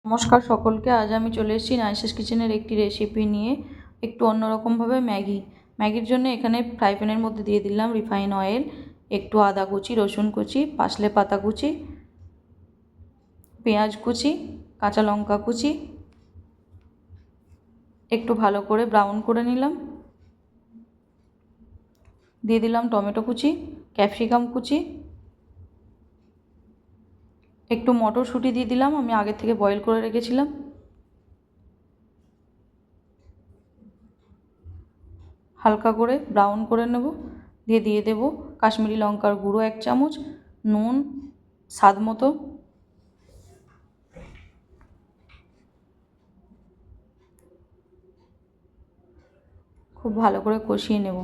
নমস্কার সকলকে। আজ আমি চলে এসেছি নাইসেস কিচেনের একটি রেসিপি নিয়ে, একটু অন্যরকমভাবে ম্যাগির জন্য এখানে ফ্রাই প্যানের মধ্যে দিয়ে দিলাম রিফাইন অয়েল, একটু আদা কুচি, রসুন কুচি, পাসলে পাতা কুচি, পেঁয়াজ কুচি, কাঁচা লঙ্কা কুচি, একটু ভালো করে ব্রাউন করে নিলাম। দিয়ে দিলাম টমেটো কুচি, ক্যাপসিকাম কুচি, একটু মটরশুঁটি দিয়ে দিলাম, আমি আগে থেকে বয়েল করে রেখেছিলাম। হালকা করে ব্রাউন করে নেব। দিয়ে দেব কাশ্মীরি লঙ্কার গুঁড়ো 1 চামচ, নুন স্বাদ মতো, খুব ভালো করে কষিয়ে নেব।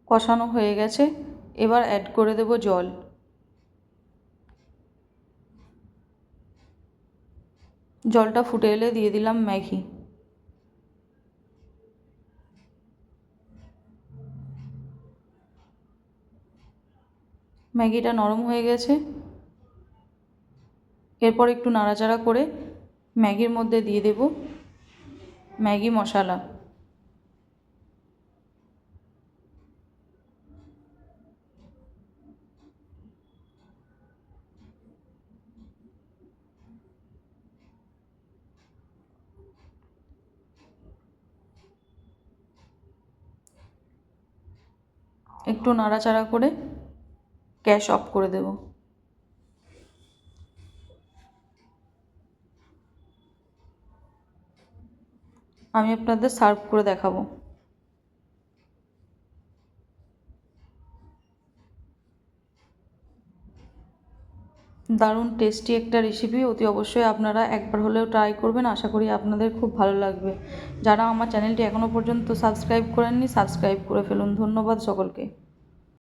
কষানো হয়ে গেছে, এবার অ্যাড করে দেব জল। জলটা ফুটে এলে দিয়ে দিলাম ম্যাগি। ম্যাগিটা নরম হয়ে গেছে, এরপর একটু নাড়াচাড়া করে ম্যাগির মধ্যে দিয়ে দেব ম্যাগি মশলা। একটু নাড়াচাড়া করে গ্যাস অফ করে দেব। আমি আপনাদের সার্ভ করে দেখাবো। দারুণ টেস্টি একটা রেসিপি, অতি অবশ্যই আপনারা একবার হলেও ট্রাই করবেন। আশা করি আপনাদের খুব ভালো লাগবে। যারা আমার চ্যানেলটি এখনও পর্যন্ত সাবস্ক্রাইব করেননি, সাবস্ক্রাইব করে ফেলুন। ধন্যবাদ সকলকে।